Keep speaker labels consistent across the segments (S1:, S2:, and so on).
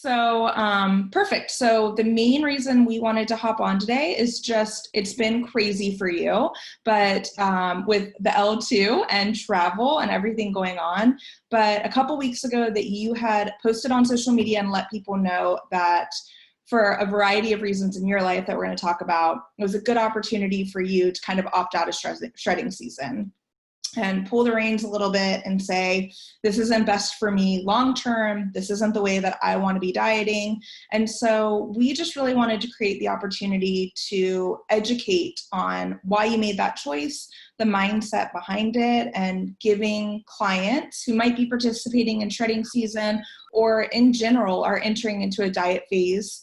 S1: Perfect. So the main reason we wanted to hop on today is just, it's been crazy for you, but with the L2 and travel and everything going on. But a couple weeks ago that you had posted on social media and let people know that for a variety of reasons in your life that we're going to talk about, it was a good opportunity for you to kind of opt out of shredding season and pull the reins a little bit and say, this isn't best for me long-term. This isn't the way that I want to be dieting. And so we just really wanted to create the opportunity to educate on why you made that choice, the mindset behind it, and giving clients who might be participating in shredding season or in general are entering into a diet phase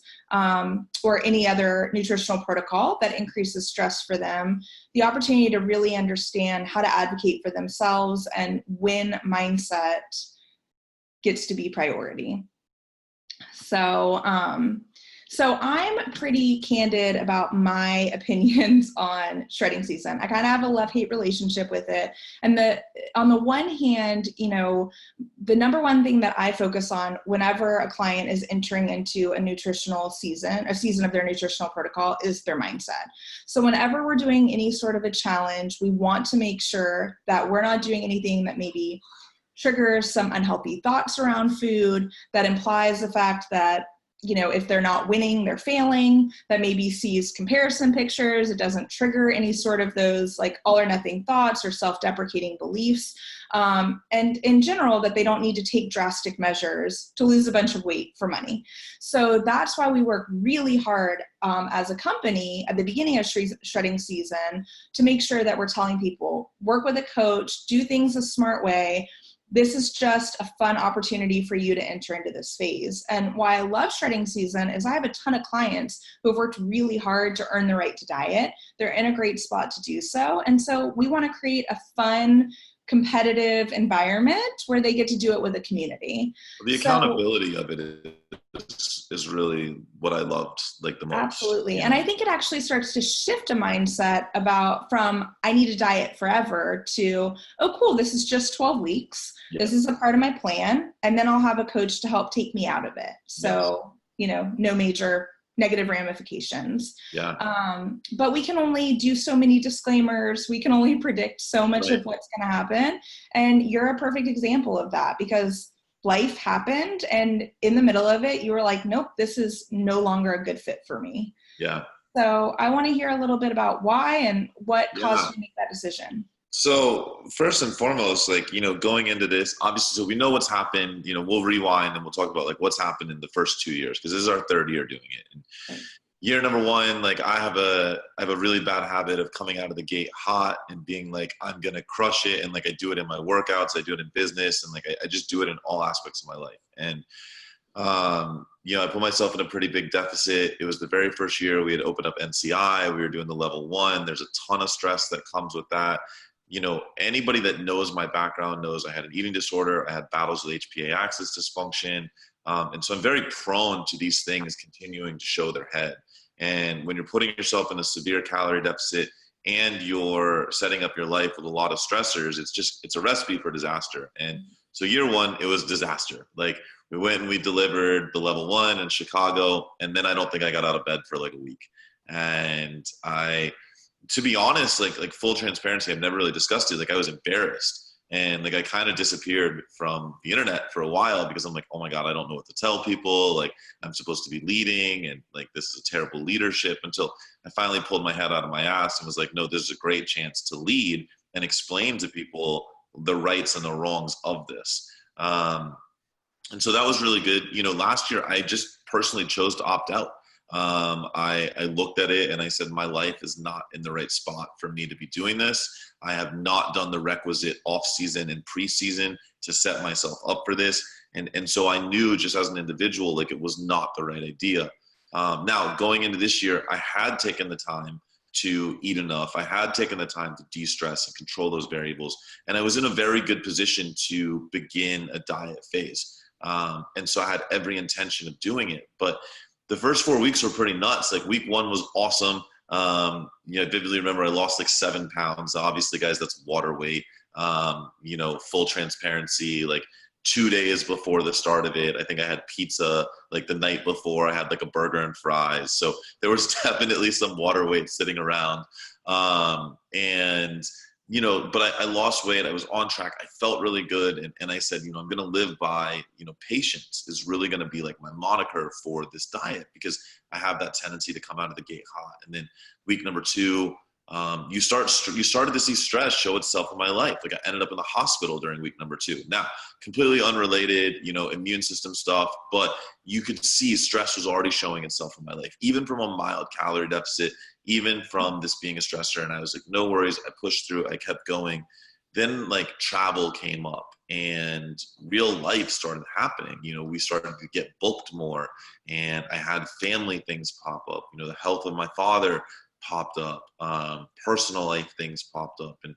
S1: or any other nutritional protocol that increases stress for them, the opportunity to really understand how to advocate for themselves and when mindset gets to be priority. So I'm pretty candid about my opinions on shredding season. I kind of have a love-hate relationship with it. And on the one hand, the number one thing that I focus on whenever a client is entering into a season of their nutritional protocol is their mindset. So whenever we're doing any sort of a challenge, we want to make sure that we're not doing anything that maybe triggers some unhealthy thoughts around food, that implies the fact that if they're not winning, they're failing, that maybe sees comparison pictures. It doesn't trigger any sort of those like all or nothing thoughts or self-deprecating beliefs. And in general, that they don't need to take drastic measures to lose a bunch of weight for money. So that's why we work really hard as a company at the beginning of shredding season to make sure that we're telling people, work with a coach, do things a smart way. This is just a fun opportunity for you to enter into this phase. And why I love shredding season is I have a ton of clients who have worked really hard to earn the right to diet. They're in a great spot to do so. And so we want to create a fun, competitive environment where they get to do it with a community.
S2: The accountability of it is really what I loved like the most.
S1: Absolutely. And I think it actually starts to shift a mindset from I need a diet forever to, oh, cool, this is just 12 weeks. Yeah. This is a part of my plan. And then I'll have a coach to help take me out of it. So, yes. No major negative ramifications.
S2: Yeah.
S1: But we can only do so many disclaimers. We can only predict so much of what's going to happen. And you're a perfect example of that because life happened and in the middle of it, you were like, nope, this is no longer a good fit for me.
S2: Yeah.
S1: So I want to hear a little bit about why and what caused you to make that decision.
S2: So first and foremost, going into this, obviously, so we know what's happened, we'll rewind and we'll talk about what's happened in the first 2 years, because this is our third year doing it. And year number one, I have a really bad habit of coming out of the gate hot and being like, I'm going to crush it. And I do it in my workouts, I do it in business. And I just do it in all aspects of my life. And, I put myself in a pretty big deficit. It was the very first year we had opened up NCI. We were doing the level 1. There's a ton of stress that comes with that. Anybody that knows my background knows I had an eating disorder. I had battles with HPA axis dysfunction. And so I'm very prone to these things continuing to show their head. And when you're putting yourself in a severe calorie deficit and you're setting up your life with a lot of stressors, it's a recipe for disaster. And so year one, it was disaster. We went and we delivered the level 1 in Chicago. And then I don't think I got out of bed for a week. And to be honest, full transparency, I've never really discussed it. I was embarrassed. And I kind of disappeared from the internet for a while because I'm like, oh my God, I don't know what to tell people. I'm supposed to be leading and this is a terrible leadership, until I finally pulled my head out of my ass and was like, no, this is a great chance to lead and explain to people the rights and the wrongs of this. And so that was really good. Last year I just personally chose to opt out. I looked at it and I said, my life is not in the right spot for me to be doing this. I have not done the requisite off season and preseason to set myself up for this. And so I knew just as an individual, it was not the right idea. Now going into this year, I had taken the time to eat enough. I had taken the time to de-stress and control those variables. And I was in a very good position to begin a diet phase. And so I had every intention of doing it, but the first 4 weeks were pretty nuts. Week 1 was awesome. I vividly remember I lost 7 pounds. Obviously, guys, that's water weight. Full transparency. 2 days before the start of it. I think I had pizza like the night before. I had like a burger and fries. So there was definitely some water weight sitting around. And, you know, but I lost weight. I was on track. I felt really good. And I said, you know, I'm going to live by, you know, patience is really going to be like my moniker for this diet, because I have that tendency to come out of the gate hot. And then week number 2, you started to see stress show itself in my life. Like I ended up in the hospital during week number 2. Now, completely unrelated, you know, immune system stuff, but you could see stress was already showing itself in my life, even from a mild calorie deficit, even from this being a stressor. And I was like, no worries. I pushed through. I kept going. Then like travel came up and real life started happening. You know, we started to get booked more, and I had family things pop up. You know, the health of my father popped up, personal life things popped up, and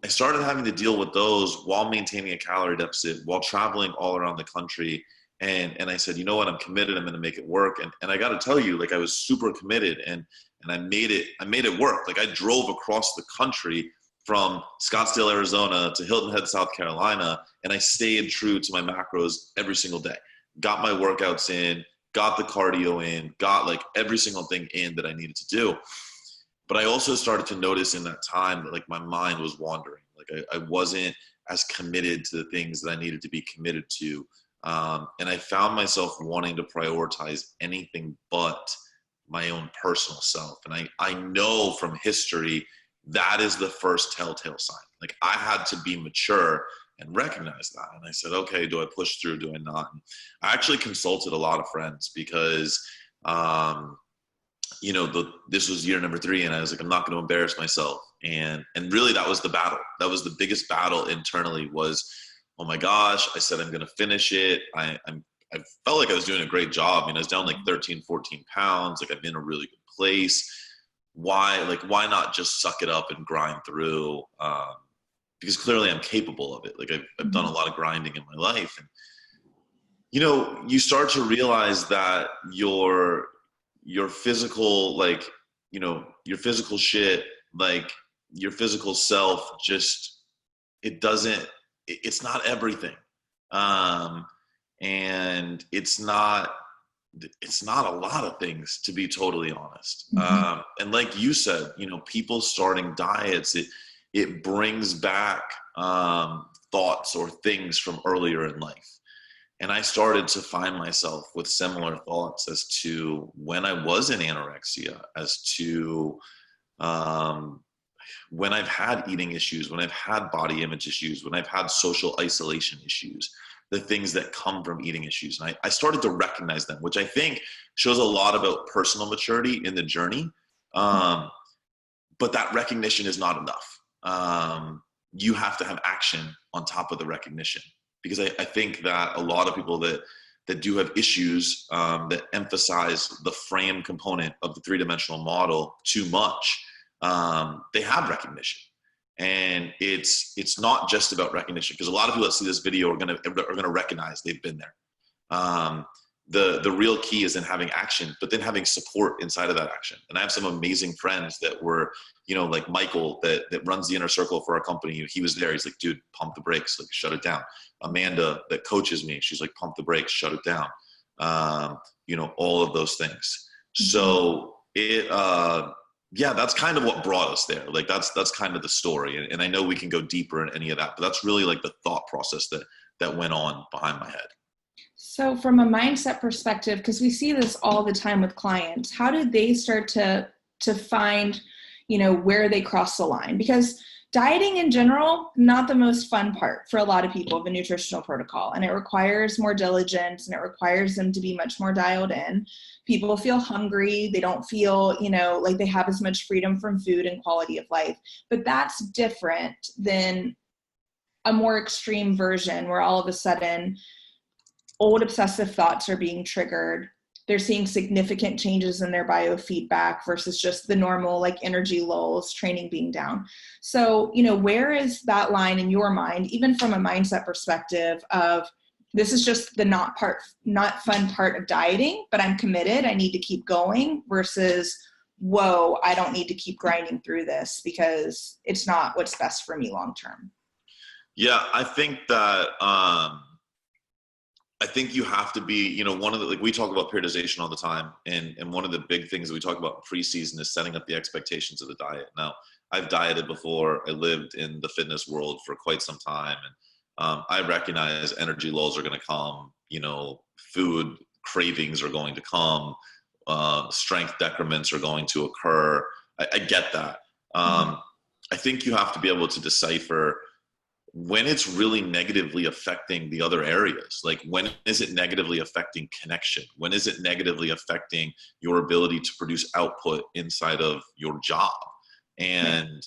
S2: I started having to deal with those while maintaining a calorie deficit, while traveling all around the country. And I said, you know what, I'm committed. I'm going to make it work. And I got to tell you, like, I was super committed, and I made it work. Like I drove across the country from Scottsdale, Arizona to Hilton Head, South Carolina, and I stayed true to my macros every single day. Got my workouts in, got the cardio in, got like every single thing in that I needed to do. But I also started to notice in that time that like my mind was wandering. Like I wasn't as committed to the things that I needed to be committed to. And I found myself wanting to prioritize anything but my own personal self. And I know from history, that is the first telltale sign. Like I had to be mature and recognize that. And I said, okay, do I push through? Do I not? And I actually consulted a lot of friends because, you know, this was year number 3, and I was like, I'm not going to embarrass myself. And really that was the battle. That was the biggest battle internally was, oh my gosh, I said, I'm going to finish it. I felt like I was doing a great job. I mean, I was down like 13, 14 pounds. Like I'm in a really good place. Why not just suck it up and grind through? Because clearly I'm capable of it. Like I've done a lot of grinding in my life. And, you know, you start to realize that your physical, like, you know, your physical shit, like your physical self, just, it's not everything. And it's not a lot of things, to be totally honest. And like you said, you know, people starting diets, it brings back thoughts or things from earlier in life. And I started to find myself with similar thoughts as to when I was in anorexia, as to when I've had eating issues, when I've had body image issues, when I've had social isolation issues, the things that come from eating issues. And I started to recognize them, which I think shows a lot about personal maturity in the journey. But that recognition is not enough. You have to have action on top of the recognition. Because I think that a lot of people that do have issues that emphasize the frame component of the 3-dimensional model too much, they have recognition. And it's not just about recognition, because a lot of people that see this video are gonna recognize they've been there. The real key is in having action, but then having support inside of that action. And I have some amazing friends that were, you know, like Michael that runs the inner circle for our company. He was there. He's like, dude, pump the brakes, like shut it down. Amanda that coaches me, she's like, pump the brakes, shut it down. You know, all of those things. So yeah, that's kind of what brought us there. Like that's kind of the story. And I know we can go deeper in any of that, but that's really like the thought process that went on behind my head.
S1: So from a mindset perspective, because we see this all the time with clients, how did they start to find, you know, where they cross the line? Because dieting in general, not the most fun part for a lot of people of a nutritional protocol. And it requires more diligence, and it requires them to be much more dialed in. People feel hungry. They don't feel, you know, like they have as much freedom from food and quality of life. But that's different than a more extreme version where all of a sudden old obsessive thoughts are being triggered. They're seeing significant changes in their biofeedback versus just the normal like energy lulls, training being down. So, you know, where is that line in your mind, even from a mindset perspective of this is just the not fun part of dieting, but I'm committed, I need to keep going, versus, whoa, I don't need to keep grinding through this because it's not what's best for me long-term?
S2: Yeah, I think that, I think you have to be, one of the, like we talk about periodization all the time. And one of the big things that we talk about in preseason is setting up the expectations of the diet. Now, I've dieted before. I lived in the fitness world for quite some time. And I recognize energy lows are going to come, food cravings are going to come, strength decrements are going to occur. I get that. I think you have to be able to decipher when it's really negatively affecting the other areas. Like, when is it negatively affecting connection? When is it negatively affecting your ability to produce output inside of your job? And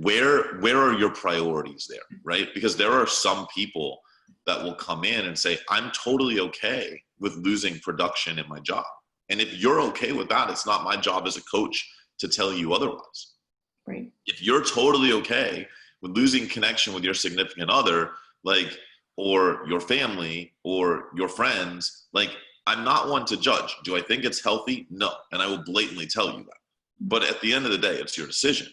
S2: where are your priorities there, right? Because there are some people that will come in and say, I'm totally okay with losing production in my job. And if you're okay with that, it's not my job as a coach to tell you otherwise.
S1: Right.
S2: If you're totally okay with losing connection with your significant other, like, or your family or your friends, like, I'm not one to judge. Do I think it's healthy? No. And I will blatantly tell you that. But at the end of the day, it's your decision.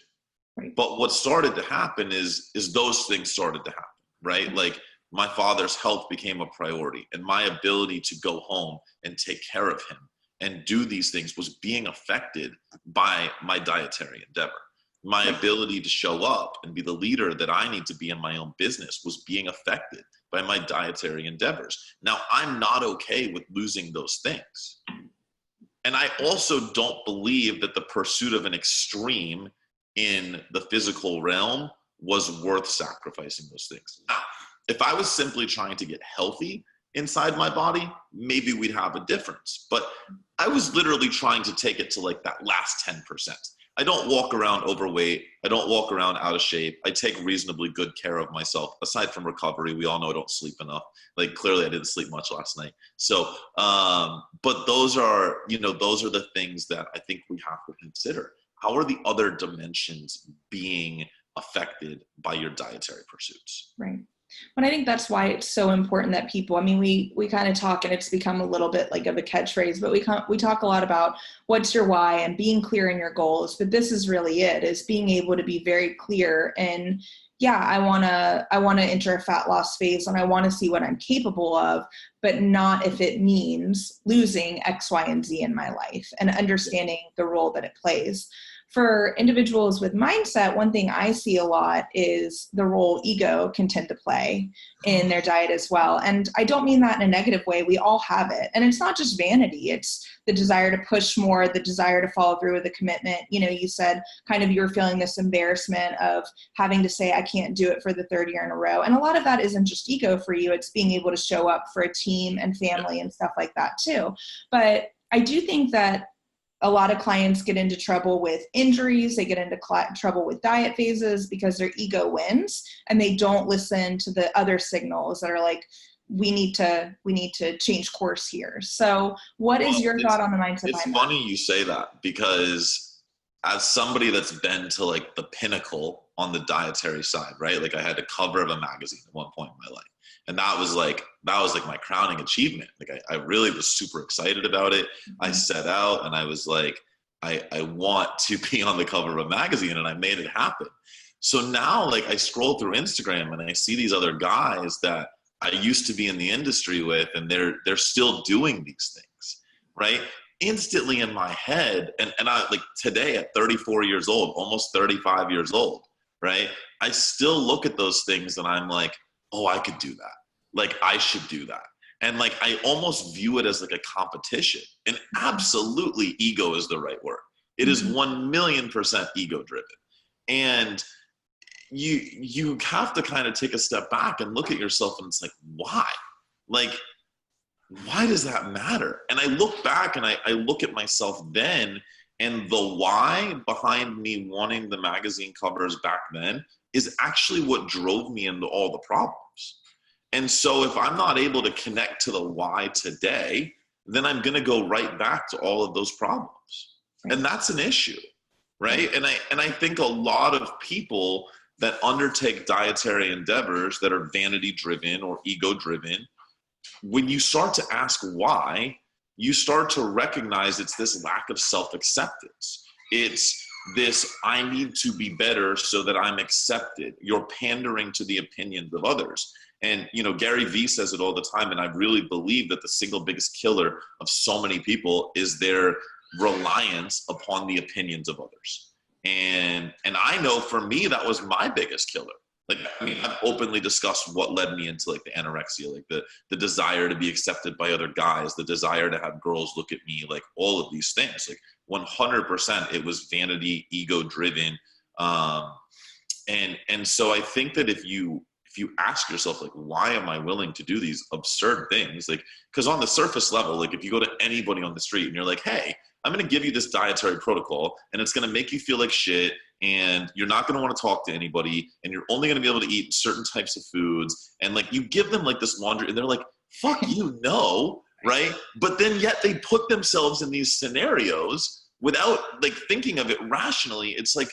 S1: Right.
S2: But what started to happen is those things started to happen, right? Like, my father's health became a priority, and my ability to go home and take care of him and do these things was being affected by my dietary endeavor. My ability to show up and be the leader that I need to be in my own business was being affected by my dietary endeavors. Now, I'm not okay with losing those things. And I also don't believe that the pursuit of an extreme in the physical realm was worth sacrificing those things. Now, if I was simply trying to get healthy inside my body, maybe we'd have a difference. But I was literally trying to take it to like that last 10%. I don't walk around overweight. I don't walk around out of shape. I take reasonably good care of myself. Aside from recovery, we all know I don't sleep enough. Like, clearly I didn't sleep much last night. So, but those are the things that I think we have to consider. How are the other dimensions being affected by your dietary pursuits?
S1: Right. And I think that's why it's so important that people, I mean, we kind of talk, and it's become a little bit like of a catchphrase, but we talk a lot about what's your why and being clear in your goals. But this is really it, is being able to be very clear. And yeah, I want to enter a fat loss phase, and I want to see what I'm capable of, but not if it means losing X, Y, and Z in my life, and understanding the role that it plays. For individuals with mindset, one thing I see a lot is the role ego can tend to play in their diet as well. And I don't mean that in a negative way. We all have it. And it's not just vanity. It's the desire to push more, the desire to follow through with a commitment. You said kind of you're feeling this embarrassment of having to say, I can't do it for the third year in a row. And a lot of that isn't just ego for you. It's being able to show up for a team and family and stuff like that too. But I do think that a lot of clients get into trouble with injuries. They get into trouble with diet phases because their ego wins, and they don't listen to the other signals that are like, we need to change course here. So what is your thought on the mindset?
S2: It's funny you say that, because as somebody that's been to like the pinnacle on the dietary side, right? Like, I had a cover of a magazine at one point in my life. And that was like my crowning achievement. Like, I really was super excited about it. I set out and I was like, I want to be on the cover of a magazine, and I made it happen. So now, like, I scroll through Instagram and I see these other guys that I used to be in the industry with, and they're still doing these things, right? Instantly in my head, and I, like, today at 34 years old, almost 35 years old, right? I still look at those things and I'm like, oh, I could do that. Like, I should do that. And like, I almost view it as like a competition. And absolutely, ego is the right word. It is 1,000,000% ego driven. And you have to kind of take a step back and look at yourself, and it's like, why? Like, why does that matter? And I look back and I look at myself then, and the why behind me wanting the magazine covers back then is actually what drove me into all the problems. And so if I'm not able to connect to the why today, then I'm going to go right back to all of those problems. And that's an issue, right? And I think a lot of people that undertake dietary endeavors that are vanity driven or ego driven, when you start to ask why, you start to recognize it's this lack of self-acceptance. It's this, I need to be better so that I'm accepted. You're pandering to the opinions of others. And, Gary Vee says it all the time. And I really believe that the single biggest killer of so many people is their reliance upon the opinions of others. And I know for me, that was my biggest killer. Like, I mean, I've openly discussed what led me into like the anorexia, like the desire to be accepted by other guys, the desire to have girls look at me, like all of these things, like 100% it was vanity, ego driven. And so I think that if you ask yourself, like, why am I willing to do these absurd things? Like, because on the surface level, like if you go to anybody on the street and you're like, hey, I'm going to give you this dietary protocol and it's going to make you feel like shit and you're not going to want to talk to anybody and you're only going to be able to eat certain types of foods. And like, you give them like this laundry and they're like, fuck you, no. Right. But then yet they put themselves in these scenarios without like thinking of it rationally. It's like,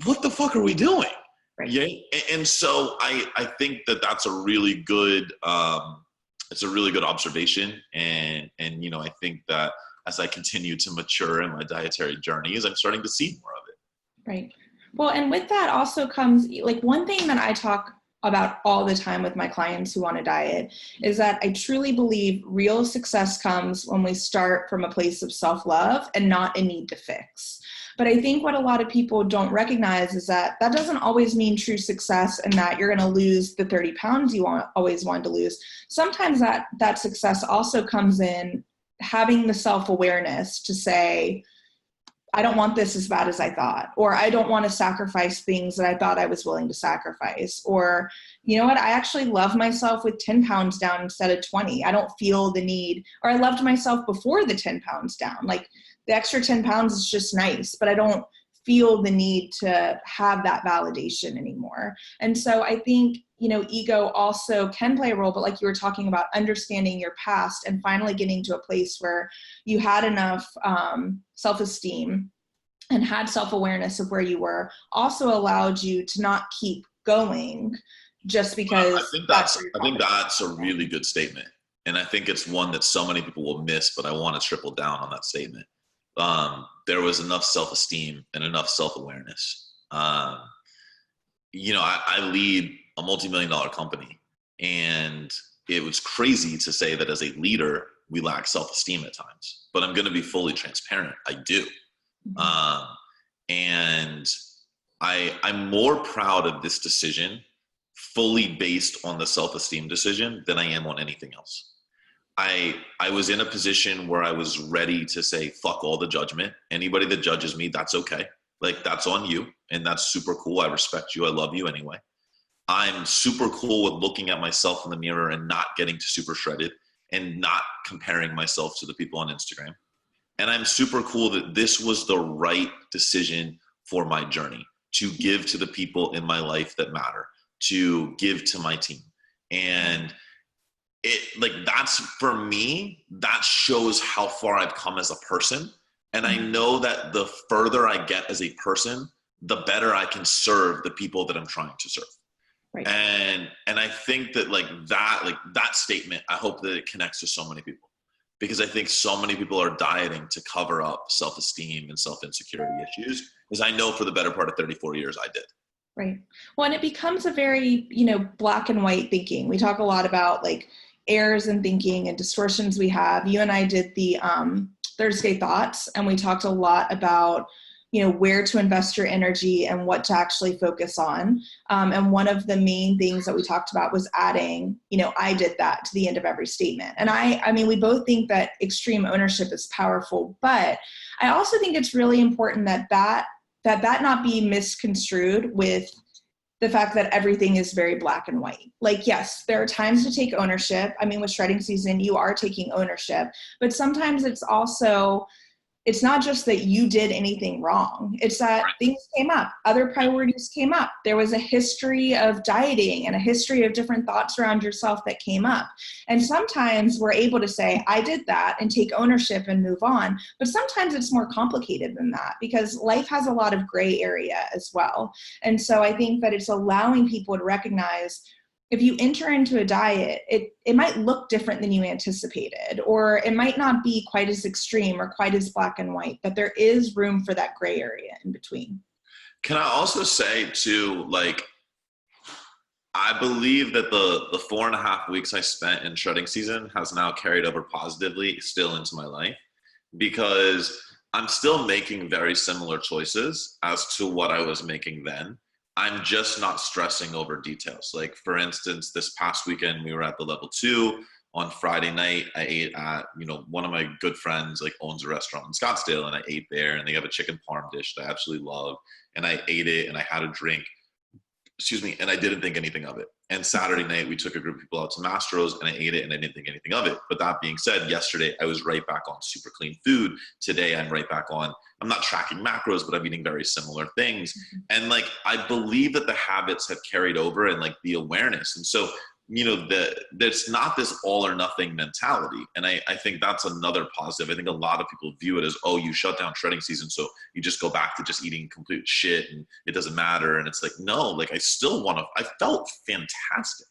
S2: what the fuck are we doing?
S1: Right.
S2: Yeah. And so I think that that's a really good, it's a really good observation. And, I think that as I continue to mature in my dietary journeys, I'm starting to see more of it.
S1: Right. Well, and with that also comes like one thing that I talk about all the time with my clients who want to diet is that I truly believe real success comes when we start from a place of self-love and not a need to fix. But I think what a lot of people don't recognize is that doesn't always mean true success and that you're going to lose the 30 pounds you always wanted to lose. Sometimes that success also comes in having the self-awareness to say, I don't want this as bad as I thought, or I don't want to sacrifice things that I thought I was willing to sacrifice, or, you know what, I actually love myself with 10 pounds down instead of 20. I don't feel the need, or I loved myself before the 10 pounds down. Like the extra 10 pounds is just nice, but I don't feel the need to have that validation anymore. And so I think, ego also can play a role, but like you were talking about, understanding your past and finally getting to a place where you had enough self-esteem and had self-awareness of where you were also allowed you to not keep going just because.
S2: I think that's a really good statement. And I think it's one that so many people will miss, but I want to triple down on that statement. There was enough self-esteem and enough self-awareness. I lead a multi-million-dollar company, and it was crazy to say that as a leader, we lack self-esteem at times, but I'm going to be fully transparent. I do. Mm-hmm. And I'm more proud of this decision fully based on the self-esteem decision than I am on anything else. I was in a position where I was ready to say, fuck all the judgment. Anybody that judges me, that's okay. Like, that's on you. And that's super cool. I respect you. I love you anyway. I'm super cool with looking at myself in the mirror and not getting to super shredded and not comparing myself to the people on Instagram. And I'm super cool that this was the right decision for my journey, to give to the people in my life that matter, to give to my team. And that's, for me, that shows how far I've come as a person. And I know that the further I get as a person, the better I can serve the people that I'm trying to serve. Right. And I think that that statement, I hope that it connects to so many people, because I think so many people are dieting to cover up self-esteem and self-insecurity issues, because I know for the better part of 34 years I did. Right.
S1: Well, and it becomes a very, black and white thinking. We talk a lot about like errors in thinking and distortions we have. You and I did the Thursday Thoughts, and we talked a lot about where to invest your energy and what to actually focus on. And one of the main things that we talked about was adding, I did that to the end of every statement. And I mean, we both think that extreme ownership is powerful, but I also think it's really important that not be misconstrued with the fact that everything is very black and white. Like, yes, there are times to take ownership. I mean, with shredding season, you are taking ownership, but sometimes it's not just that you did anything wrong. It's that things came up, other priorities came up. There was a history of dieting and a history of different thoughts around yourself that came up. And sometimes we're able to say, I did that, and take ownership and move on. But sometimes it's more complicated than that, because life has a lot of gray area as well. And so I think that it's allowing people to recognize, if you enter into a diet, it might look different than you anticipated, or it might not be quite as extreme or quite as black and white, but there is room for that gray area in between.
S2: Can I also say too, I believe that the 4.5 weeks I spent in shredding season has now carried over positively still into my life, because I'm still making very similar choices as to what I was making then. I'm just not stressing over details. Like, for instance, this past weekend, we were at the level 2. On Friday night, I ate at, one of my good friends, like, owns a restaurant in Scottsdale, and I ate there, and they have a chicken parm dish that I absolutely love. And I ate it, and I had a drink, and I didn't think anything of it. And Saturday night, we took a group of people out to Mastro's, and I ate it, and I didn't think anything of it. But that being said, yesterday, I was right back on super clean food. Today, I'm right back on, I'm not tracking macros, but I'm eating very similar things. And, like, I believe that the habits have carried over, and, like, the awareness. And so, there's not this all or nothing mentality. And I think that's another positive. I think a lot of people view it as, oh, you shut down shredding season, so you just go back to just eating complete shit and it doesn't matter. And it's like, no, like, I felt fantastic,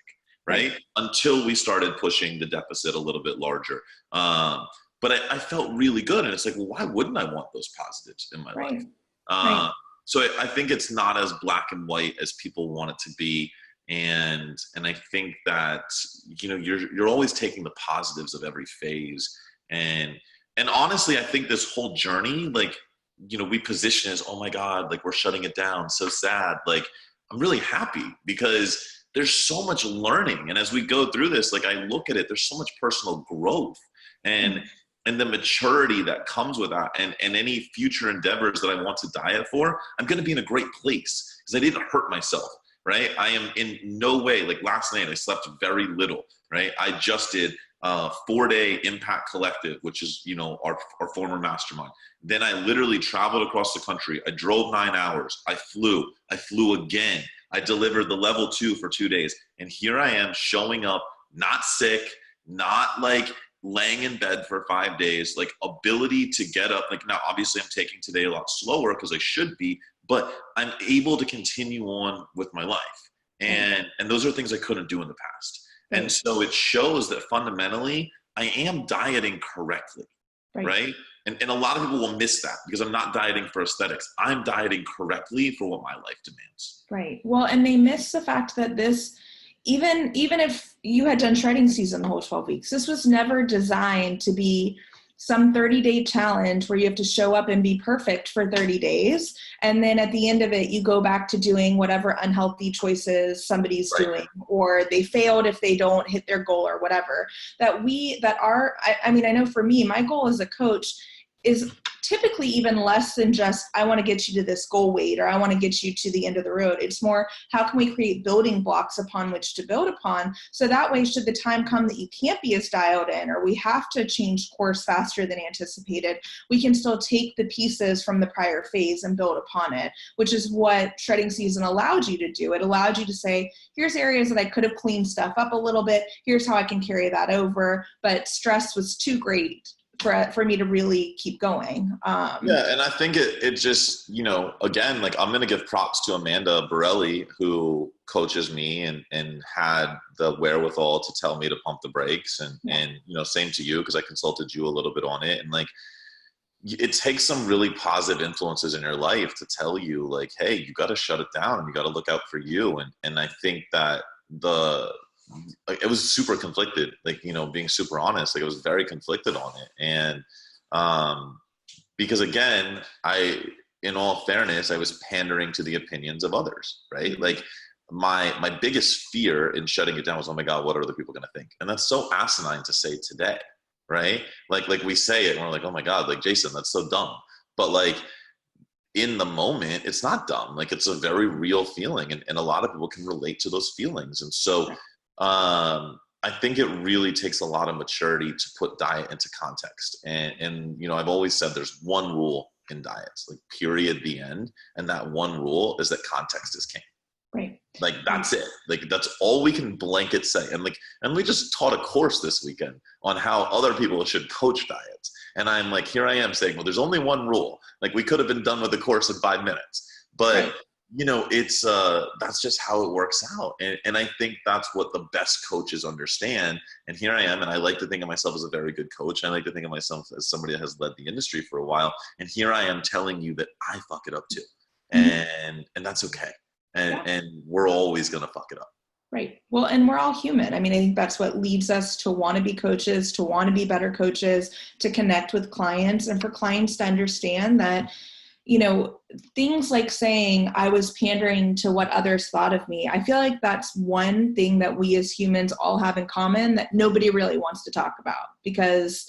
S2: right? Until we started pushing the deficit a little bit larger. But I felt really good. And it's like, well, why wouldn't I want those positives in my life? So I think it's not as black and white as people want it to be. And I think that, you're always taking the positives of every phase. And honestly, I think this whole journey, like, we position as, oh my God, like, we're shutting it down. So sad. Like, I'm really happy because there's so much learning. And as we go through this, like, I look at it, there's so much personal growth and the maturity that comes with that. And any future endeavors that I want to diet for, I'm going to be in a great place because I didn't hurt myself. Right? I am in no way, like, last night I slept very little, right? I just did 4-day Impact Collective, which is, our former mastermind. Then I literally traveled across the country. I drove 9 hours. I flew again. I delivered the level 2 for 2 days. And here I am showing up, not sick, not like laying in bed for 5 days, like, ability to get up. Like, now obviously I'm taking today a lot slower because I should be, but I'm able to continue on with my life. And those are things I couldn't do in the past. And so it shows that fundamentally I am dieting correctly, right? And a lot of people will miss that because I'm not dieting for aesthetics. I'm dieting correctly for what my life demands.
S1: Right. Well, and they miss the fact that this, even if you had done shredding season the whole 12 weeks, this was never designed to be some 30-day challenge where you have to show up and be perfect for 30 days. And then at the end of it, you go back to doing whatever unhealthy choices somebody's doing, or they failed if they don't hit their goal or whatever. I know for me, my goal as a coach is typically even less than just, I want to get you to this goal weight, or I want to get you to the end of the road. It's more, how can we create building blocks upon which to build upon? So that way, should the time come that you can't be as dialed in, or we have to change course faster than anticipated, we can still take the pieces from the prior phase and build upon it, which is what shredding season allowed you to do. It allowed you to say, here's areas that I could have cleaned stuff up a little bit. Here's how I can carry that over. But stress was too great for me to really keep going.
S2: Yeah, and I think it just, again, like, I'm going to give props to Amanda Borelli, who coaches me and had the wherewithal to tell me to pump the brakes. And same to you, because I consulted you a little bit on it. And, like, it takes some really positive influences in your life to tell you, like, hey, you got to shut it down and you got to look out for you. And I think that it was super conflicted, like, being super honest, like, I was very conflicted on it. And because, again, in all fairness, I was pandering to the opinions of others, right? Like, my biggest fear in shutting it down was, oh my God, what are other people going to think? And that's so asinine to say today, right? Like we say it and we're like, oh my God, like, Jason, that's so dumb. But, like, in the moment, it's not dumb. Like, it's a very real feeling, and a lot of people can relate to those feelings. And so I think it really takes a lot of maturity to put diet into context. And I've always said there's one rule in diets, like, period, the end. And that one rule is that context is king.
S1: Right.
S2: Like, that's it. Like, that's all we can blanket say. And we just taught a course this weekend on how other people should coach diets. And I'm like, here I am saying, well, there's only one rule. Like, we could have been done with the course in 5 minutes, but it's that's just how it works out. And I think that's what the best coaches understand. And here I am, and I like to think of myself as a very good coach. I like to think of myself as somebody that has led the industry for a while. And here I am telling you that I fuck it up too. And that's okay. And we're always going to fuck it up.
S1: Right. Well, and we're all human. I mean, I think that's what leads us to want to be coaches, to want to be better coaches, to connect with clients, and for clients to understand that, you know, things like saying I was pandering to what others thought of me. I feel like that's one thing that we as humans all have in common that nobody really wants to talk about, because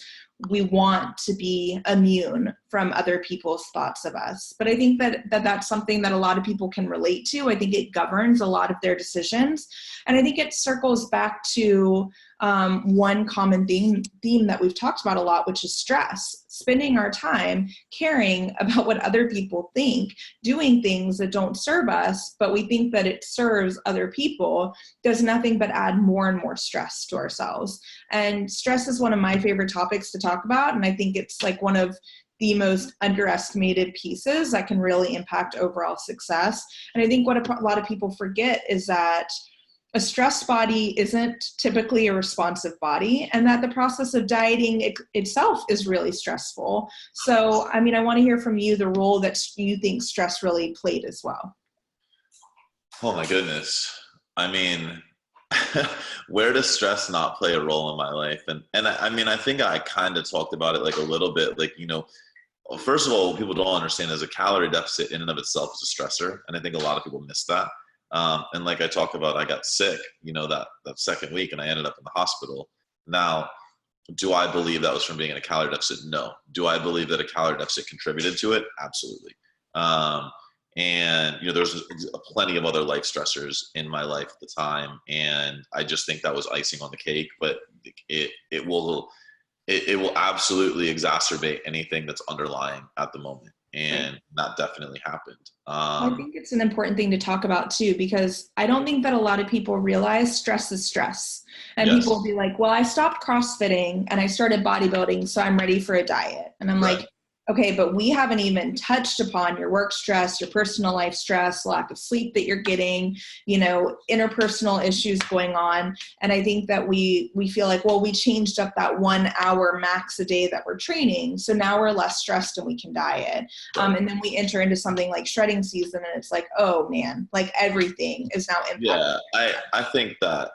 S1: we want to be immune from other people's thoughts of us. But I think that's something that a lot of people can relate to. I think it governs a lot of their decisions. And I think it circles back to one common theme that we've talked about a lot, which is stress. Spending our time caring about what other people think, doing things that don't serve us, but we think that it serves other people, does nothing but add more and more stress to ourselves. And stress is one of my favorite topics to talk about. And I think it's like one of the most underestimated pieces that can really impact overall success. And I think what a lot of people forget is that a stressed body isn't typically a responsive body, and that the process of dieting itself is really stressful. So, I mean, I want to hear from you the role that you think stress really played as well.
S2: Oh my goodness. I mean, where does stress not play a role in my life? And I mean, I think I kind of talked about it like a little bit, like, you know, first of all, what people don't understand is a calorie deficit in and of itself is a stressor. And I think a lot of people miss that. And like I talk about, I got sick, you know, that second week, and I ended up in the hospital. Now, do I believe that was from being in a calorie deficit? No. Do I believe that a calorie deficit contributed to it? Absolutely. And, you know, there's plenty of other life stressors in my life at the time. And I just think that was icing on the cake, but it will absolutely exacerbate anything that's underlying at the moment. And that definitely happened.
S1: I think it's an important thing to talk about too, because I don't think that a lot of people realize stress is stress. And
S2: Yes.
S1: people will be like, well, I stopped CrossFitting and I started bodybuilding, so I'm ready for a diet. And I'm
S2: Right.
S1: like, okay, but we haven't even touched upon your work stress, your personal life stress, lack of sleep that you're getting, you know, interpersonal issues going on. And I think that we feel like, well, we changed up that 1 hour max a day that we're training, so now we're less stressed and we can diet.
S2: Right.
S1: And then we enter into something like shredding season, and it's like, oh man, like everything is now impacted.
S2: Yeah, I think that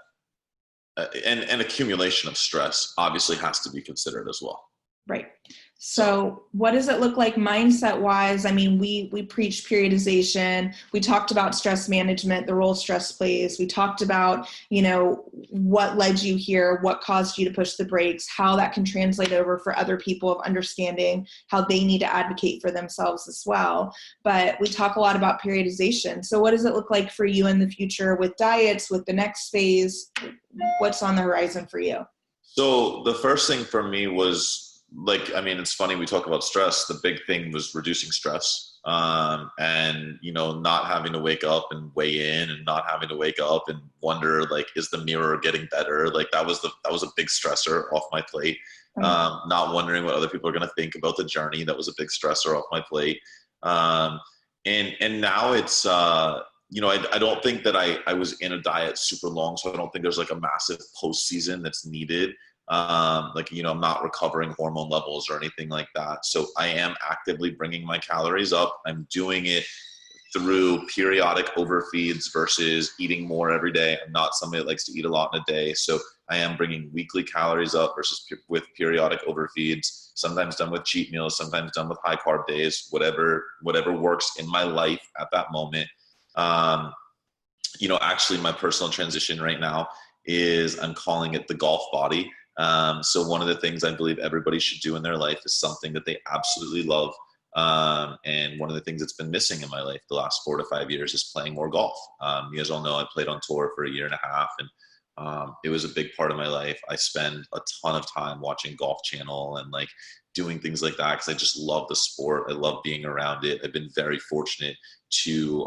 S2: an accumulation of stress obviously has to be considered as well.
S1: Right. So what does it look like mindset wise? I mean, we preach periodization. We talked about stress management, the role stress plays. We talked about, you know, what led you here, what caused you to push the brakes, how that can translate over for other people of understanding how they need to advocate for themselves as well. But we talk a lot about periodization. So what does it look like for you in the future with diets, with the next phase? What's on the horizon for you?
S2: So the first thing for me was, like, I mean, it's funny, we talk about stress. The big thing was reducing stress, and, you know, not having to wake up and weigh in, and not having to wake up and wonder, like, is the mirror getting better? Like that was a big stressor off my plate. Not wondering what other people are going to think about the journey. That was a big stressor off my plate. And now it's, you know, I don't think that I was in a diet super long, so I don't think there's like a massive postseason that's needed. Like, you know, I'm not recovering hormone levels or anything like that. So I am actively bringing my calories up. I'm doing it through periodic overfeeds versus eating more every day. I'm not somebody that likes to eat a lot in a day. So I am bringing weekly calories up versus with periodic overfeeds, sometimes done with cheat meals, sometimes done with high carb days, whatever works in my life at that moment. You know, actually my personal transition right now is, I'm calling it the golf body. So one of the things I believe everybody should do in their life is something that they absolutely love. And one of the things that's been missing in my life the last 4 to 5 years is playing more golf. You guys all know I played on tour for 1.5 years, and it was a big part of my life. I spend a ton of time watching Golf Channel and like doing things like that because I just love the sport. I love being around it. I've been very fortunate to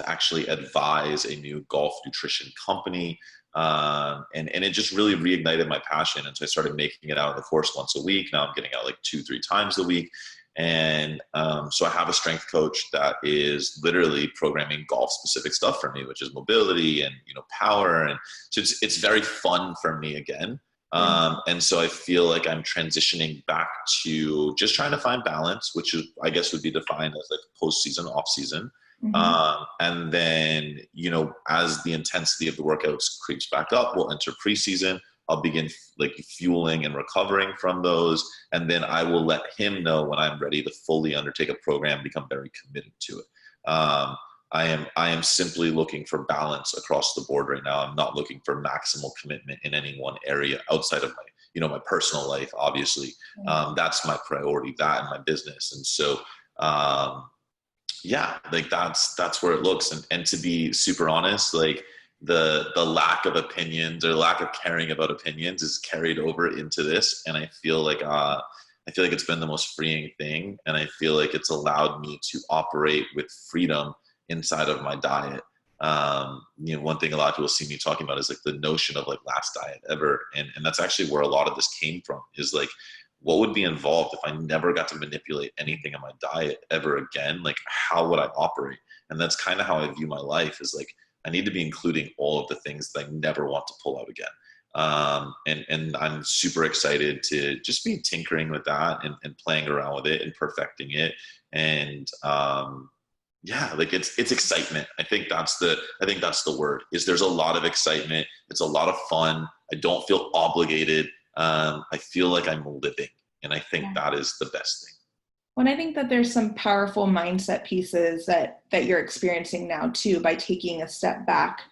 S2: actually advise a new golf nutrition company. And it just really reignited my passion. And so I started making it out on the course once a week. Now I'm getting out like 2-3 times a week. And so I have a strength coach that is literally programming golf specific stuff for me, which is mobility and, you know, power. And so it's very fun for me again. And so I feel like I'm transitioning back to just trying to find balance, which is, I guess, would be defined as like post-season, off season. And then, as the intensity of the workouts creeps back up, we'll enter preseason. I'll begin like fueling and recovering from those. And then I will let him know when I'm ready to fully undertake a program, become very committed to it. I am simply looking for balance across the board right now. I'm not looking for maximal commitment in any one area outside of my personal life, obviously. That's my priority, that and my business. And so, like that's where it looks. And to be super honest, like the lack of opinions or lack of caring about opinions is carried over into this. And I feel like it's been the most freeing thing. And I feel like it's allowed me to operate with freedom inside of my diet. One thing a lot of people see me talking about is like the notion of like last diet ever. And that's actually where a lot of this came from, is like, what would be involved if I never got to manipulate anything in my diet ever again? Like, how would I operate? And that's kind of how I view my life, is like, I need to be including all of the things that I never want to pull out again. And I'm super excited to just be tinkering with that and playing around with it and perfecting it. And, like it's excitement. I think that's the word. Is there's a lot of excitement. It's a lot of fun. I don't feel obligated. I feel like I'm living, and I think that is the best thing.
S1: Well, I think that there's some powerful mindset pieces that you're experiencing now too, by taking a step back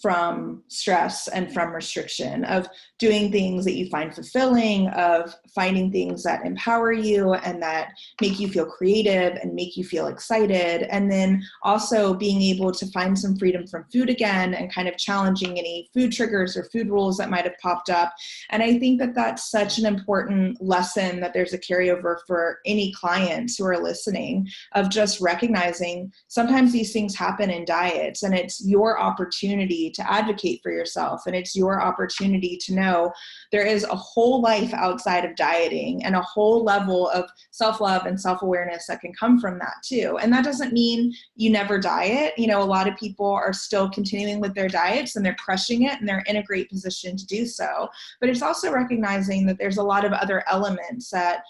S1: from stress and from restriction, of doing things that you find fulfilling, of finding things that empower you and that make you feel creative and make you feel excited. And then also being able to find some freedom from food again and kind of challenging any food triggers or food rules that might have popped up. And I think that that's such an important lesson, that there's a carryover for any clients who are listening, of just recognizing sometimes these things happen in diets, and it's your opportunity to advocate for yourself. And it's your opportunity to know there is a whole life outside of dieting, and a whole level of self-love and self-awareness that can come from that too. And that doesn't mean you never diet. A lot of people are still continuing with their diets and they're crushing it and they're in a great position to do so. But it's also recognizing that there's a lot of other elements that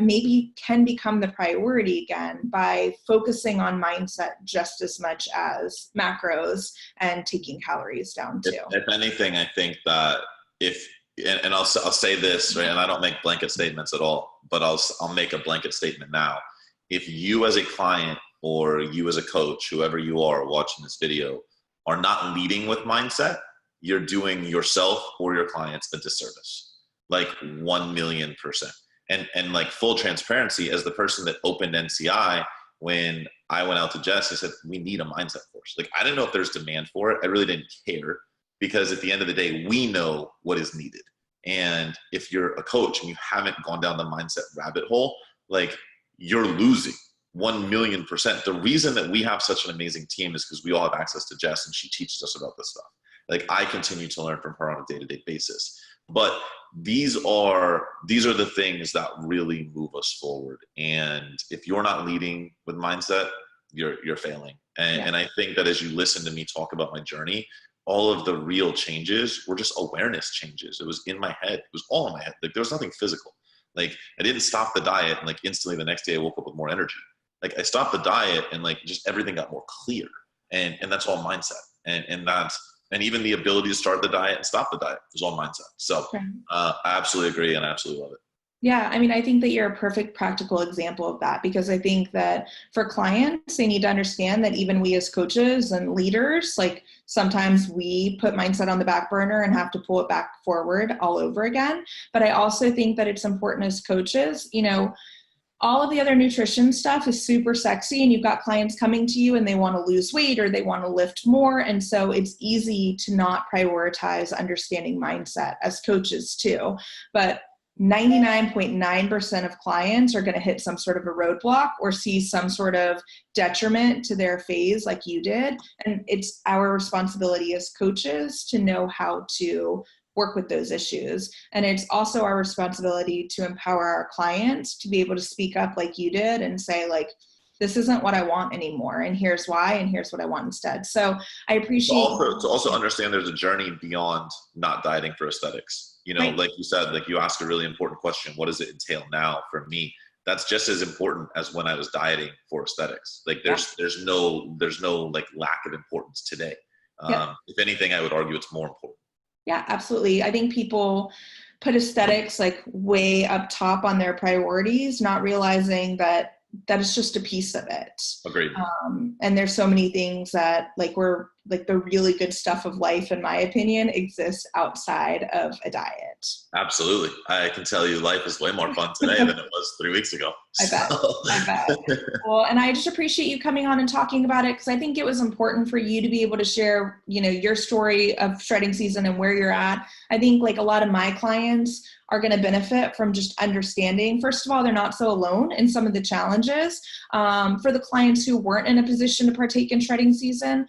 S1: maybe can become the priority again, by focusing on mindset just as much as macros and taking calories down too.
S2: If anything, I think that and I'll say this, right, and I don't make blanket statements at all, but I'll make a blanket statement now. If you as a client or you as a coach, whoever you are watching this video, are not leading with mindset, you're doing yourself or your clients a disservice, like 1,000,000%. And like full transparency, as the person that opened NCI, when I went out to Jess, I said, we need a mindset course. Like, I didn't know if there's demand for it. I really didn't care, because at the end of the day, we know what is needed. And if you're a coach and you haven't gone down the mindset rabbit hole, like, you're losing 1,000,000%. The reason that we have such an amazing team is because we all have access to Jess, and she teaches us about this stuff. Like, I continue to learn from her on a day-to-day basis. But these are the things that really move us forward. And if you're not leading with mindset, you're failing. And I think that as you listen to me talk about my journey, all of the real changes were just awareness changes. It was in my head. It was all in my head. Like, there was nothing physical. Like, I didn't stop the diet and like instantly the next day I woke up with more energy. Like, I stopped the diet and like just everything got more clear. And that's all mindset. And even the ability to start the diet and stop the diet is all mindset. So I absolutely agree, and I absolutely love it.
S1: Yeah, I think that you're a perfect practical example of that, because I think that for clients, they need to understand that even we as coaches and leaders, like, sometimes we put mindset on the back burner and have to pull it back forward all over again. But I also think that it's important as coaches, all of the other nutrition stuff is super sexy, and you've got clients coming to you and they want to lose weight or they want to lift more. And so it's easy to not prioritize understanding mindset as coaches too. But 99.9% of clients are going to hit some sort of a roadblock or see some sort of detriment to their phase like you did. And it's our responsibility as coaches to know how to work with those issues. And it's also our responsibility to empower our clients to be able to speak up like you did and say, like, this isn't what I want anymore, and here's why, and here's what I want instead. So I appreciate
S2: to also understand there's a journey beyond not dieting for aesthetics. Right. Like you said, like, you asked a really important question. What does it entail now for me? that's just as important as when I was dieting for aesthetics. Like there's no like lack of importance today. If anything, I would argue it's more important.
S1: Yeah, absolutely. I think people put aesthetics like way up top on their priorities, not realizing that is just a piece of it.
S2: Agreed.
S1: And there's so many things that like the really good stuff of life, in my opinion, exists outside of a diet.
S2: Absolutely. I can tell you life is way more fun today than it was 3 weeks ago.
S1: I bet. Well, and I just appreciate you coming on and talking about it, because I think it was important for you to be able to share, your story of shredding season and where you're at. I think like a lot of my clients are going to benefit from just understanding, first of all, they're not so alone in some of the challenges. For the clients who weren't in a position to partake in shredding season,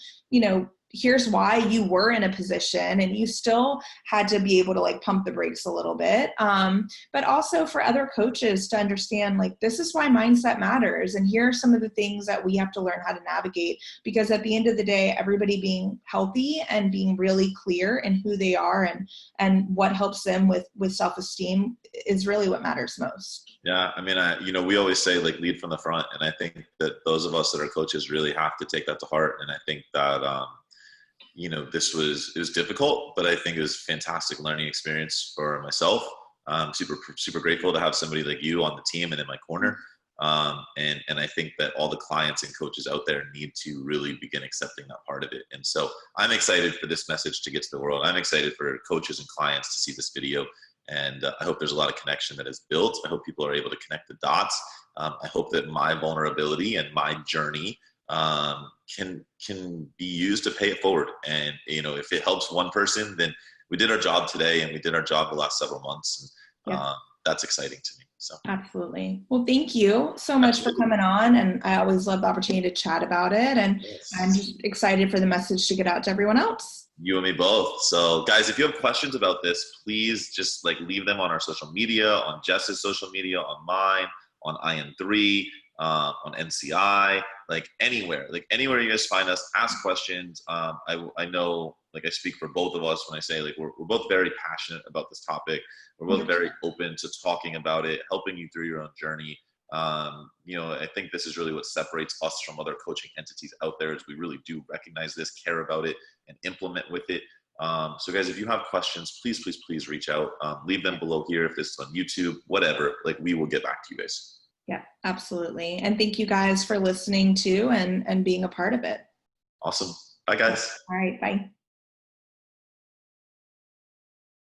S1: here's why you were in a position and you still had to be able to like pump the brakes a little bit. But also for other coaches to understand, like, this is why mindset matters. And here are some of the things that we have to learn how to navigate, because at the end of the day, everybody being healthy and being really clear in who they are and what helps them with self-esteem is really what matters most.
S2: Yeah. I mean, we always say like lead from the front. And I think that those of us that are coaches really have to take that to heart. And I think that, it was difficult, but I think it was a fantastic learning experience for myself. I'm super, super grateful to have somebody like you on the team and in my corner. And I think that all the clients and coaches out there need to really begin accepting that part of it. And so I'm excited for this message to get to the world. I'm excited for coaches and clients to see this video. And I hope there's a lot of connection that is built. I hope people are able to connect the dots. I hope that my vulnerability and my journey can be used to pay it forward. And, if it helps one person, then we did our job today and we did our job the last several months. And that's exciting to me. So
S1: absolutely. Well, thank you so much for coming on. And I always love the opportunity to chat about it. And I'm just excited for the message to get out to everyone else.
S2: You and me both. So guys, if you have questions about this, please just like leave them on our social media, on Jess's social media, on mine, on IN3, on NCI, like anywhere you guys find us, ask questions. I know, like I speak for both of us when I say like we're both very passionate about this topic. We're both very open to talking about it, helping you through your own journey. I think this is really what separates us from other coaching entities out there, is we really do recognize this, care about it, and implement with it. So guys, if you have questions, please reach out. Leave them below here. If this is on YouTube, whatever, like we will get back to you guys.
S1: Yeah, absolutely. And thank you guys for listening to and being a part of it.
S2: Awesome. Bye guys.
S1: All right. Bye.